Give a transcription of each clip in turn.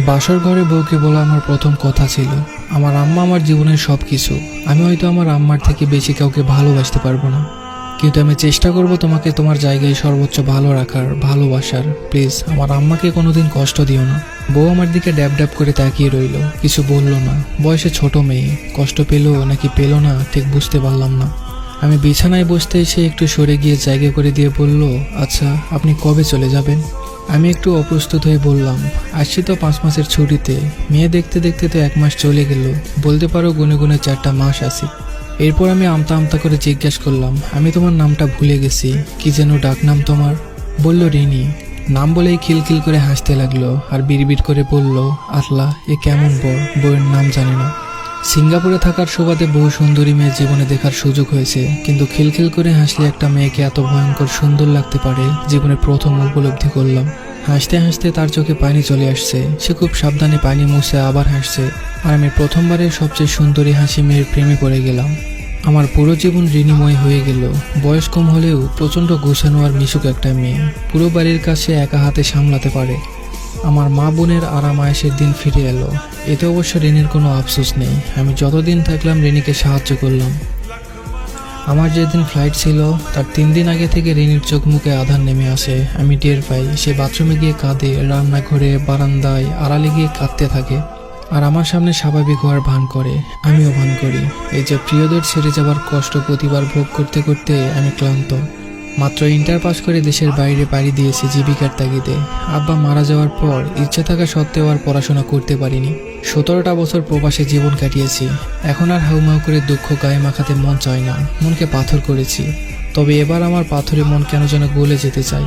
বাসর ঘরে বউকে বলা আমার প্রথম কথা ছিল। আমার আম্মা আমার জীবনের সব কিছু। আমি হয়তো আমার আম্মার থেকে বেশি কাউকে ভালোবাসতে পারবো না, কিন্তু আমি চেষ্টা করব তোমাকে তোমার জায়গায় সর্বোচ্চ ভালো রাখার, ভালোবাসার। প্লিজ আমার আম্মাকে কোনোদিন কষ্ট দিও না। বউ আমার দিকে ড্যাব ড্যাব করে তাকিয়ে রইল, কিছু বলল না। বয়সে ছোট মেয়ে, কষ্ট পেলো নাকি পেলো না ঠিক বুঝতে পারলাম না। আমি বিছানায় বসতে এসে একটু সরে গিয়ে জায়গা করে দিয়ে বলল, আচ্ছা আপনি কবে চলে যাবেন? আমি একটু অপ্রস্তুত হয়ে বললাম, আসছি তো 5 মাসের ছুটিতে। মেয়ে দেখতে দেখতে তো 1 মাস চলে গেল, বলতে পারো গুনে গুনে 4টা মাস আছে। এরপর আমি আমতা আমতা করে জিজ্ঞাসা করলাম, আমি তোমার নামটা ভুলে গেছি, কি যেন ডাক নাম তোমার? বলল রিনি। নাম বলেই খিলখিল করে হাসতে লাগলো আর বিড়বিড় করে বলল, আল্লাহ এ কেমন বর, বউয়ের নাম জানে না। সিঙ্গাপুরে থাকার সুবাদে বহু সুন্দরী মেয়ে জীবনে দেখার সুযোগ হয়েছে, কিন্তু খিলখিল করে হাসলে একটা মেয়েকে এত ভয়ঙ্কর সুন্দর লাগতে পারে জীবনে প্রথম উপলব্ধি করলাম। হাসতে হাসতে তার চোখে পানি চলে আসছে, সে খুব সাবধানে পানি মুছে আবার হাসছে, আর আমি প্রথমবারের সবচেয়ে সুন্দরী হাসি মেয়ের প্রেমে পড়ে গেলাম। আমার পুরো জীবন ঋণীময় হয়ে গেল। বয়স কম হলেও প্রচণ্ড গোছানো আর মিশুক একটা মেয়ে, পুরো বাড়ির কাছে একা হাতে সামলাতে পারে। আমার মা বোনের আরাম আয়েশের দিন ফিরে এলো। এতে অবশ্য রিনির কোনো আফসোস নেই। আমি যতদিন থাকলাম রিনিকে সাহায্য করলাম। আমার যেদিন ফ্লাইট ছিল তার 3 দিন আগে থেকে রিনির চোখ মুখে আধার নেমে আসে। আমি টের পাই, সে বাথরুমে গিয়ে কাঁদে, রান্নাঘরে বারান্দায় আড়ালে গিয়ে কাঁদতে থাকে, আর আমার সামনে স্বাভাবিক হওয়ার ভান করে। আমিও ভান করি। এই যে প্রিয়দের ছেড়ে যাবার কষ্ট প্রতিবার ভোগ করতে করতে আমি ক্লান্ত। মাত্র ইন্টার পাস করে দেশের বাইরে পাড়ি দিয়েছি জীবিকার তাগিদে। আব্বা মারা যাওয়ার পর ইচ্ছে থাকা সত্ত্বেও আর পড়াশোনা করতে পারিনি। 17টা বছর প্রবাসে জীবন কাটিয়েছি। এখন আর হাউমাউ করে দুঃখ গায়ে মাখাতে মন চায় না, মনকে পাথর করেছি। তবে এবার আমার পাথরে মন কেন যেন গলে যেতে চাই।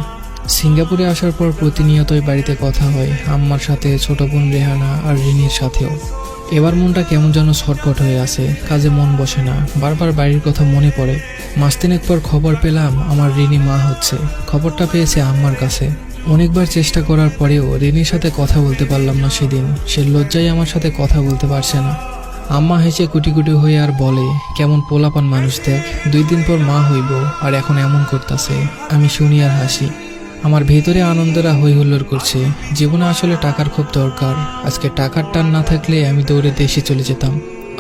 সিঙ্গাপুরে আসার পর প্রতিনিয়তই বাড়িতে কথা হয়, আম্মার সাথে, ছোট বোন রেহানা আর রিনির সাথেও। এবার মনটা কেমন যেন ছটফট হয়ে আছে, কাজে মন বসে না, বারবার বাড়ির কথা মনে পড়ে। মাস 3 পর খবর পেলাম আমার রিনি মা হচ্ছে। খবরটা পেয়েছে আম্মার কাছে। অনেকবার চেষ্টা করার পরেও রিনির সাথে কথা বলতে পারলাম না সেদিন। সে লজ্জায় আমার সাথে কথা বলতে পারছে না। আম্মা হেসে কুটি কুটি হয়ে আর বলে, কেমন পোলাপান মানুষ দেখ, 2 দিন পর মা হইব আর এখন এমন করতেছে। আমি শুনি আর হাসি। আমার ভেতরে আনন্দরা হই হুল্লোড় করছে। জীবনে আসলে টাকার খুব দরকার। আজকে টাকার টান না থাকলে আমি দৌড়ে দেশে চলে যেতাম।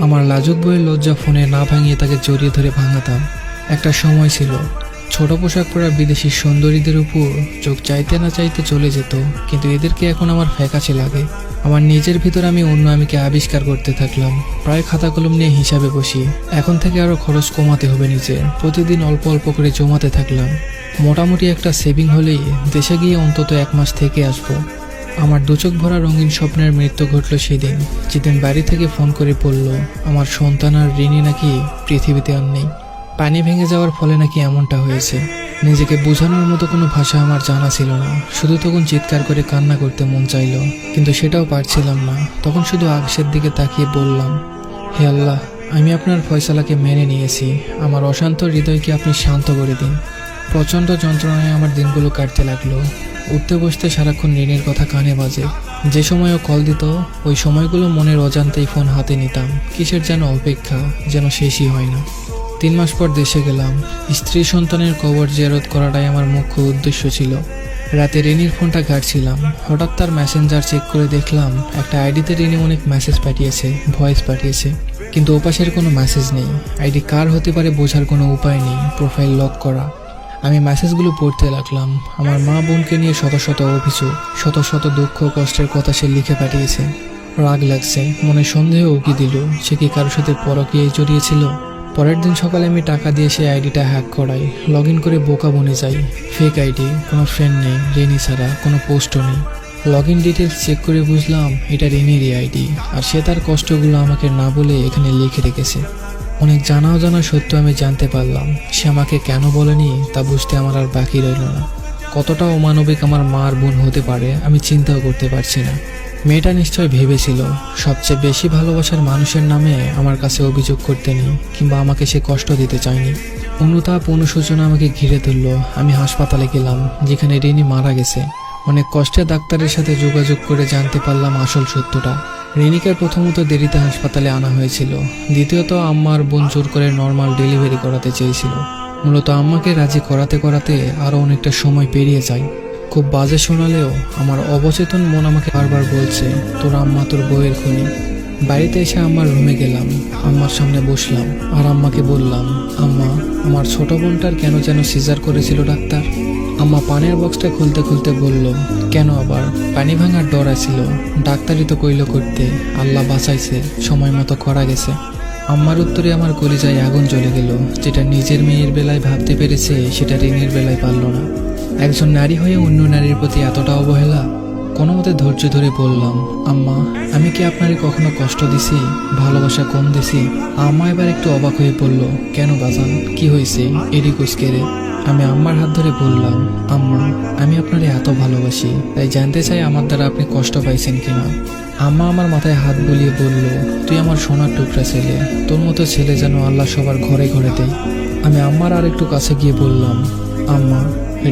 আমার লাজুক বইয়ের লজ্জা ফোনে না ভাঙিয়ে তাকে জড়িয়ে ধরে ভাঙাতাম। একটা সময় ছিল ছোট পোশাক পরা বিদেশি সুন্দরীদের উপর চোখ চাইতে না চাইতে চলে যেত, কিন্তু এদেরকে এখন আমার ফ্যাকাশে লাগে। আমার নিজের ভিতর আমি অন্য আমিকে আবিষ্কার করতে থাকলাম। প্রায় খাতা কলম নিয়ে হিসাবে বসি। এখন থেকে আরো খরচ কমাতে হবে নিজের। প্রতিদিন অল্প অল্প করে জমাতে থাকলাম। মোটামুটি একটা সেভিং হলেই দেশে গিয়ে অন্তত 1 মাস থেকে আসবো। আমার 2 চোখ ভরা রঙিন স্বপ্নের মৃত্যু ঘটল সেদিন, যেদিন বাড়ি থেকে ফোন করে বলল আমার সন্তান আর রিনি নাকি পৃথিবীতে আর নেই। পানি ভেঙে যাওয়ার ফলে নাকি এমনটা হয়েছে। নিজেকে বোঝানোর মতো কোনো ভাষা আমার জানা ছিল না। শুধু তখন চিৎকার করে কান্না করতে মন চাইল, কিন্তু সেটাও পারছিলাম না। তখন শুধু আকাশের দিকে তাকিয়ে বললাম, হে আল্লাহ, আমি আপনার ফয়সালাকে মেনে নিয়েছি। আমার অশান্ত হৃদয়কে আপনি শান্ত করে দিন। প্রচণ্ড যন্ত্রণায় আমার দিনগুলো কাটতে লাগলো। উঠতে বসতে সারাক্ষণ রিনির কথা কানে বাজে। যে সময় ও কল দিত ওই সময়গুলো মনের অজান্তেই ফোন হাতে নিতাম। কিসের যেন অপেক্ষা, যেন শেষই হয় না। 3 মাস পর দেশে গেলাম। স্ত্রী সন্তানের কবর জিয়ারত করাটাই আমার মুখ্য উদ্দেশ্য ছিল। রাতে রিনির ফোনটা ঘাঁটছিলাম। হঠাৎ তার মেসেঞ্জার চেক করে দেখলাম একটা আইডিতে রিনি অনেক মেসেজ পাঠিয়েছে, ভয়েস পাঠিয়েছে, কিন্তু ওপাশের কোনো মেসেজ নেই। আইডি কার হতে পারে বোঝার কোনো উপায় নেই, প্রোফাইল লক করা। আমি মেসেজগুলো পড়তে লাগলাম। আমার মা বোনকে নিয়ে শত শত অভিযোগ, শত শত দুঃখ কষ্টের কথা সে লিখে পাঠিয়েছে। রাগ লাগছে, মনে সন্দেহ উকি দিল, সে কি কারোর সাথে পরকীয়ায় জড়িয়েছিল। পরের দিন সকালে আমি টাকা দিয়ে সেই আইডিটা হ্যাক করাই। লগ ইন করে বোকা বনে যাই। ফেক আইডি, কোনো ফ্রেন্ড নেই, রিনি ছাড়া কোনো পোস্টও নেই। লগ ইন ডিটেলস চেক করে বুঝলাম এটা রিনিরই আইডি, আর সে তার কষ্টগুলো আমাকে না বলে এখানে লিখে রেখেছে। অনেক জানা অজানা সত্য আমি জানতে পারলাম। সে আমাকে কেন বলেনি তা বুঝতে আমার আর বাকি রইল না। কতটা অমানবিক আমার মা আর বোন হতে পারে আমি চিন্তাও করতে পারছি না। মেয়েটা নিশ্চয় ভেবেছিল সবচেয়ে বেশি ভালোবাসার মানুষের নামে আমার কাছে অভিযোগ করতে নেই, কিংবা আমাকে সে কষ্ট দিতে চায়নি। অনুতাপ, অনুশোচনা আমাকে ঘিরে ধরল। আমি হাসপাতালে গেলাম, যেখানে রিনি মারা গেছে। অনেক কষ্টে ডাক্তারের সাথে যোগাযোগ করে জানতে পারলাম আসল সত্যটা। রিনিকে প্রথমত দেরিতে হাসপাতালে আনা হয়েছিল, দ্বিতীয়ত আম্মা আর বোন জোর করে নর্মাল ডেলিভারি করাতে চেয়েছিল। মূলত আম্মাকে রাজি করাতে করাতে আরও অনেকটা সময় পেরিয়ে যায়। খুব বাজে শোনালেও আমার অবচেতন মন আমাকে বারবার বলছে, তোর আম্মা তোর বউয়ের খুনি। বাড়িতে এসে আম্মার রুমে গেলাম, আম্মার সামনে বসলাম আর আম্মাকে বললাম, আম্মা, আমার ছোট বোনটার কেন যেন সিজার করেছিল ডাক্তার। আম্মা পানির বক্সটা খুলতে খুলতে বলল, কেন আবার? পানি ভাঙার ডর আছিল, ডাক্তারই তো কইল করতে, আল্লাহ বাঁচাইছে, সময় মতো করা গেছে। আম্মার উত্তরে আমার কলিজায় আগুন জ্বলে গেল। যেটা নিজের মেয়ের বেলায় ভাবতে পেরেছে সেটা রিনির বেলায় পারল না। একজন নারী হয়ে অন্য নারীর প্রতি এতটা অবহেলা। কোনো মতে ধৈর্য ধরে বললাম, আম্মা, আমি কি আপনারে কখনো কষ্ট দিছি, ভালোবাসা কম দিছি? আম্মা এবার একটু অবাক হয়ে বলল, কেন বাজান, কি হয়েছে? এডি কুচকেরে। আমি আম্মার হাত ধরে বললাম, আম্মা, আমি আপনারে এত ভালোবাসি, তাই জানতে চাই আমার দ্বারা আপনি কষ্ট পাইছেন কিনা। আম্মা আমার মাথায় হাত বুলিয়ে বলল, তুই আমার সোনার টুকরা ছেলে, তোর মতো ছেলে যেন আল্লাহ সবার ঘরে ঘরে দেয়। আমি আম্মার আর একটু কাছে গিয়ে বললাম, আম্মা,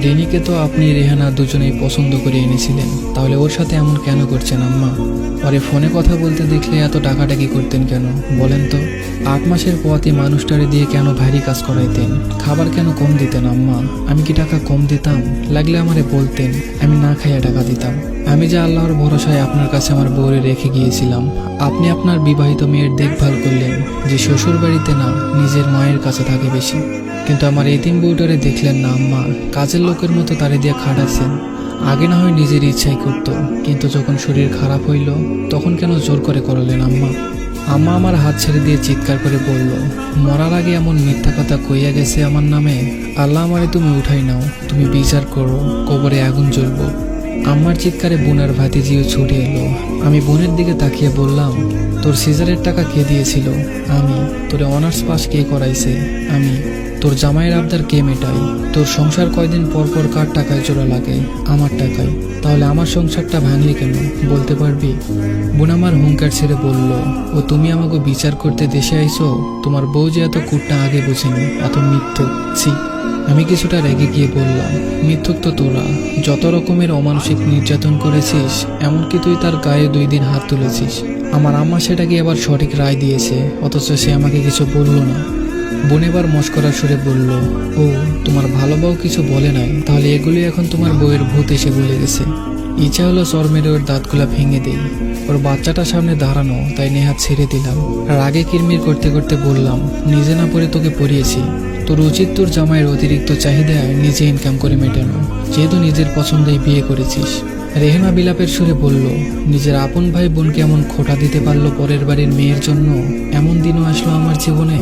রিনিকে তো আপনি রেহানা দুজনেই পছন্দ করে এনেছিলেন, তাহলে ওর সাথে এমন কেন করছেন আম্মা? পরে ফোনে কথা বলতে দেখলে এত ডাকাডাকি করতেন কেন বলেন তো? 8 মাসের পথই মানুষটারে দিয়ে কেন ভারী কাজ করাইতেন? খাবার কেন কম দিতেন আম্মা? আমি কি টাকা কম দিতাম? লাগলে আমারে বলতেন, আমি না খাইয়া টাকা দিতাম। আমি যে আল্লাহর ভরসায় আপনার কাছে আমার বউরে রেখে গিয়েছিলাম, আপনি আপনার বিবাহিত মেয়ের দেখভাল করলেন, যে শ্বশুর বাড়িতে না নিজের মায়ের কাছে থাকে বেশি। কিন্তু আমার এতিম বউটারে দেখলেন না আম্মা, কাজের লোকের মতো তারে দিয়ে খাটাচ্ছেন। আগে না হয় নিজের ইচ্ছাই করতো, কিন্তু যখন শরীর খারাপ হইল তখন কেন জোর করে করলেন আম্মা? আম্মা আমার হাত ছেড়ে দিয়ে চিৎকার করে বলল, মরার আগে এমন মিথ্যা কথা কইয়া গেছে আমার নামে, আল্লাহ আমারে তুমি উঠাই নাও, তুমি বিচার করো, কবরে আগুন জ্বলবো। আম্মার চিৎকারে বোনের ভাতিজিও ছুটে এলো। আমি বোনের দিকে তাকিয়ে বললাম, তোর সিজারের টাকা কে দিয়েছিল? আমি। তোরে অনার্স পাস কে করাইছে? আমি। তোর জামাইয়ের আবদার কে মেটাই? তোর সংসার কয়দিন পর পর কার টাকায় জোড়া লাগে? আমার টাকায়। তাহলে আমার সংসারটা ভাঙলি কেন বলতে পারবি? বোন আমার হুঙ্কার ছেড়ে বলল, ও তুমি আমাকে বিচার করতে দেশে আইছো? তোমার বউ যে এত কুটটা আগে বুঝিনি, এত মিথ্যুক, ছি। আমি কিছুটা রেগে গিয়ে বললাম, মিথ্যুক তো তোরা, যত রকমের অমানসিক নির্যাতন করেছিস, এমনকি তুই তার গায়ে 2 দিন হাত তুলেছিস। আমার আম্মা সেটাকে আবার সঠিক রায় দিয়েছে, অথচ সে আমাকে কিছু বলল না। বোন এবার মস্করার সুরে বলল, ও তোমার ভালো বউ কিছু বলে নাই, তাহলে এগুলি এখন তোমার বউয়ের ভূত এসে বলে গেছে। ইচ্ছা হলো চর মেরে ওর দাঁতগুলা ভেঙে দেই। ওর বাচ্চাটা সামনে দাঁড়ানো, তাই নেহাত ছেড়ে দিলাম। রাগে কিরমির করতে করতে বললাম, নিজে না পড়ে তোকে পড়িয়েছি, তোর উচিত তোর জামাইয়ের অতিরিক্ত চাহিদায় নিজে ইনকাম করে মেটানো, যেহেতু নিজের পছন্দেই বিয়ে করেছিস। রেহানা বিলাপের সুরে বলল, নিজের আপন ভাই বোনকে এমন খোঁটা দিতে পারলো পরের বাড়ির মেয়ের জন্য? এমন দিনও আসলো আমার জীবনে।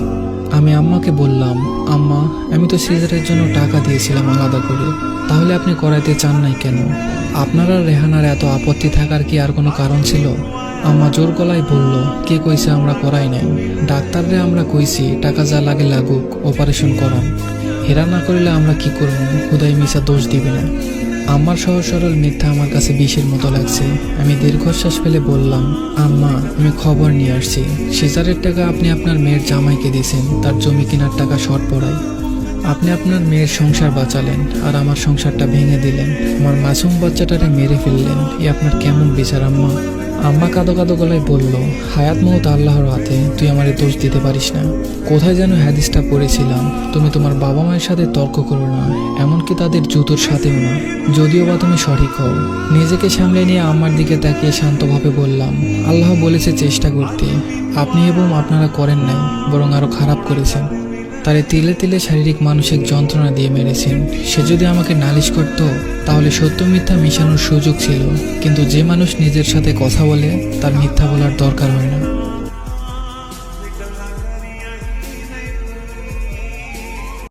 আমি আম্মাকে বললাম, আম্মা, আমি তো সিজারের জন্য টাকা দিয়েছিলাম আলাদা করে, তাহলে আপনি করাইতে চান নাই কেন? আপনারা রেহানার এত আপত্তি থাকার কি আর কোনো কারণ ছিল? আম্মা জোর গলায় বলল, কে কইছে আমরা করাই নাই? ডাক্তাররে আমরা কইছি টাকা যা লাগে লাগুক, অপারেশন করান। হেরা না করিলে আমরা কি করব? খুদাই মিশা দোষ দিবে না। আমার সহজ সরল মিথ্যা আমার কাছে বিষের মতো লাগছে। আমি দীর্ঘশ্বাস ফেলে বললাম, আম্মা, আমি খবর নিয়ে আসছি। সিজারের টাকা আপনি আপনার মেয়ের জামাইকে দিয়েছেন, তার জমি কেনার টাকা শর্ট পড়ায়। আপনি আপনার মেয়ের সংসার বাঁচালেন আর আমার সংসারটা ভেঙে দিলেন। আমার মাসুম বাচ্চাটারে মেরে ফেললেন। এ আপনার কেমন বিচার আম্মা? আম্মা কাঁদো কাঁদো গলায় বলল, হায়াত মৌত আল্লাহর হাতে, তুই আমারে দোষ দিতে পারিস না। কোথায় যেন হাদিসটা পড়েছিলাম, তুমি তোমার বাবা মায়ের সাথে তর্ক করো না, এমনকি তাদের জুতোর সাথেও না, যদিও বা তুমি সঠিক হও। নিজেকে সামলে নিয়ে আম্মার দিকে তাকিয়ে শান্তভাবে বললাম, আল্লাহ বলেছে চেষ্টা করতে, আপনি এবং আপনারা করেন নাই, বরং আরো খারাপ করেছেন। তারে তিলে তিলে শারীরিক মানসিক যন্ত্রণা দিয়ে মেরেছেন। সে যদি আমাকে নালিশ করত তাহলে সত্য মিথ্যা মিশানোর সুযোগ ছিল, কিন্তু যে মানুষ নিজের সাথে কথা বলে তার মিথ্যা বলার দরকার হয় না।